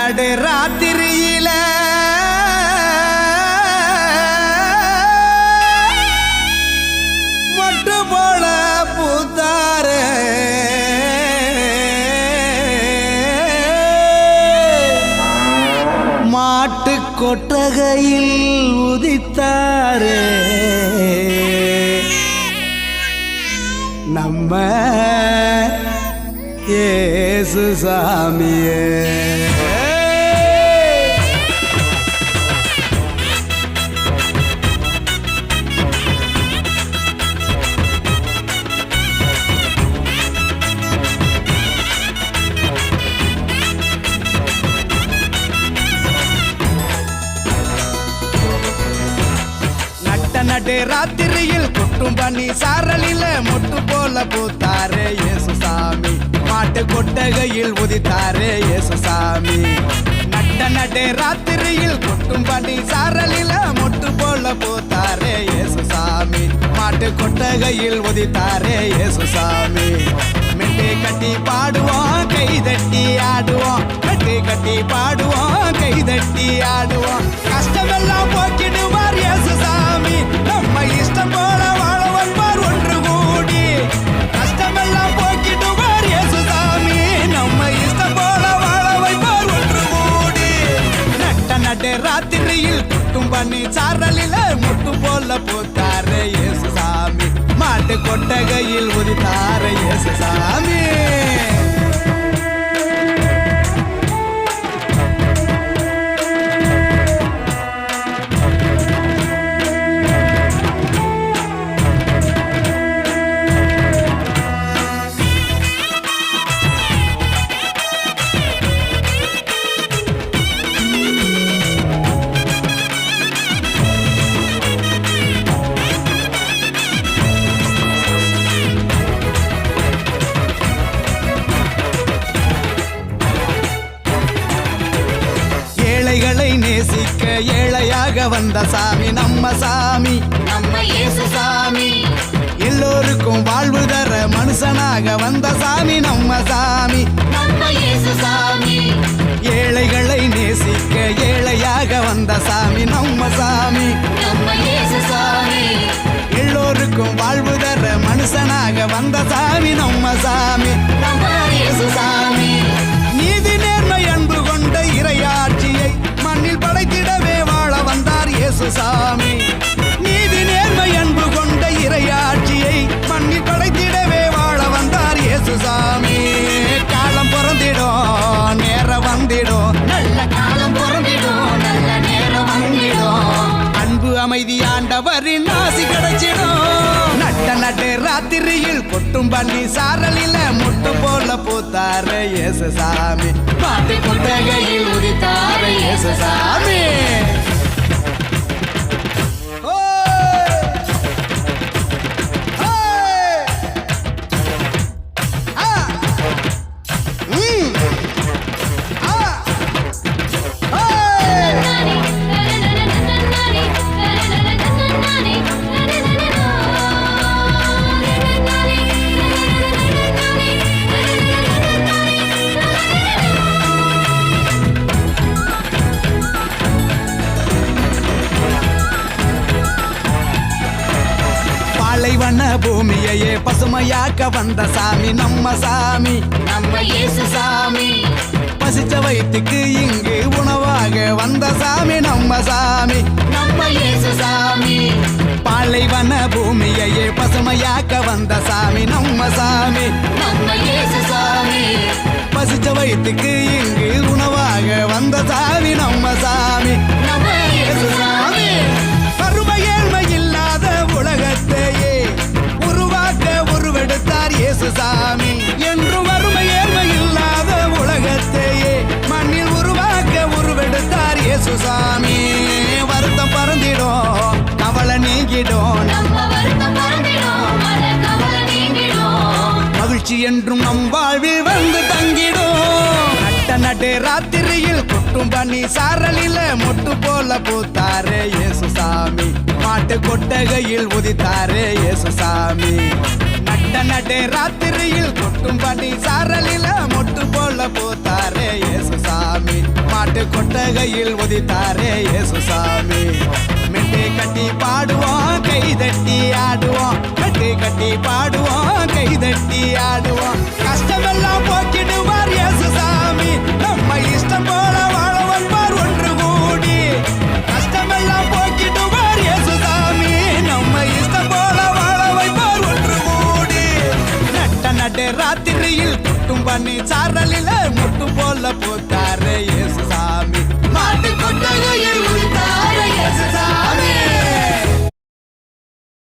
நடு ராத்திரியில மொட்டு போல பூத்தாரு மாட்டு கொட்டகையில் உதித்தாரு நம்ம இயேசு சாமியே. நடு ராத்திரியில் கொட்டும் பண்ணி சாரலில மொட்டு போல பூத்தாரே இயேசு சாமி மாட்டு கொட்டகையில் உதித்தாரே இயேசு சாமி. நடு ராத்திரியில் கொட்டும் பண்ணி சாரலில மொட்டு போல பூத்தாரே இயேசு சாமி மாட்டு கொட்டகையில் உதித்தாரே இயேசு சாமி. மெட்டை கட்டி பாடுவோம் கை தட்டி ஆடுவோம் மெட்டை கட்டி பாடுவோம் கை தட்டி ஆடுவோம் கஷ்டமெல்லாம் போக்கிடுவார் இயேசு சாமி நம்ம இஷ்டம் போல வாழ வந்தார் ஒன்று கூடி கஷ்டமெல்லாம் போக்கிடுவார் இயேசு சாமி நம்ம இஷ்டம் போல வாழ வைப்பார் ஒன்று கூடி. நடு ராத்திரியில் குட்டும் பண்ணி சாரலில முட்டு போல பூத்தாரு இயேசு சாமி மாட்டு கொட்டகையில் உதித்தாரு இயேசு சாமி. ஏழைகளை நேசிக்க ஏழையாக வந்த சாமி நம்ம சாமி நம்ம இயேசு சாமி. எல்லோருக்கும் வாழ்வு தர மனுஷனாக வந்த சாமி நம்ம சாமி நம்ம இயேசு சாமி. ஏழைகளை நேசிக்க ஏழையாக வந்த சாமி நம்ம சாமி நம்ம இயேசு சாமி. எல்லோருக்கும் வாழ்வு தர மனுஷனாக வந்த சாமி நம்ம சாமி நம்ம இயேசு சாமி. நீதி நேர்மை அன்பு கொண்ட இறையாட்சியை மண்ணில் படைத்திடவே வாழ வந்தார் இயேசு சாமி. நீதி நேர்மை அன்பு கொண்ட இறையாட்சியை மண்ணில் படைத்திடவே வாழ வந்தார் இயேசு சாமி. காலம் பிறந்திடும் நேரம் வந்திடும் நல்ல காலம் பிறந்திடும் நல்ல நேரம் வந்திடும் அன்பு அமைதி ஆண்டவரின் ஆசி கிடைச்சிடும். நடு ராத்திரியில் கொட்டும் பண்ணி சாரலில முட்டு போல பூத்தாரு இயேசு சாமி மாட்டு கொட்டகையில் உதித்தாரு இயேசு சாமி. பாலைவன பூமியையே பசுமையாக்க வந்த சாமி நம்ம சாமி நம்ம இயேசு சாமி. பசிச்ச வயிற்றுக்கு இங்கு உணவாக வந்த சாமி நம்ம சாமி நம்ம இயேசு சாமி. பாலைவன பூமியையே பசுமையாக்க வந்த சாமி நம்ம சாமி நம்ம இயேசு சாமி. பசிச்ச வயிற்றுக்கு இங்கு உணவாக வந்த சாமி நம்ம சாமி நம்ம இயேசு சாமி. வறுமை ஏழ்மை இல்லாத உலகத்தையே உருவாக்க உருவெடுத்தார் இயேசு சாமி. என்று வறுமை ஏழ்மை இல்லாத உலகத்தையே மண்ணில் உருவாக்க உருவெடுத்தார் இயேசு சாமி. வருத்தம் பறந்திடும் கவலை நீங்கிடும் நம்ம வருத்தம் பறந்திடும் மன கவலை நீங்கிடும் மகிழ்ச்சி என்றும் நம் வாழ்வில் வந்து தங்கிடும். நடு ராத்திரியில் கொட்டும் பண்ணி சாரலில மொட்டு போல பூத்தாரே இயேசு சாமி மாட்டு கொட்டகையில் உதித்தாரே இயேசு சாமி. நடு ராத்திரியில் கொட்டும் பண்ணி சாரலில மொட்டு போல பூத்தாரே இயேசு சாமி கொட்டகையில் உதித்தாரே இயேசுசாமி. மெட்டு கட்டி பாடுவோம் கை தட்டி ஆடுவோம், மெட்டு கட்டி பாடுவோம் கை தட்டி ஆடுவோம். கஷ்டமெல்லாம் போக்கிடுவார் இயேசுசாமி, நம்ம இஷ்டம் போல வாழ வைப்பார் ஒன்று கூடி. கஷ்டமெல்லாம் போக்கிடுவார் இயேசுசாமி, நம்ம இஷ்டம் போல வாழ வைப்பார் ஒன்று கூடி. நட்ட நடு ராத்திரியில் கொட்டும் பண்ணி சாரலில முட்டு போல போத்தாரே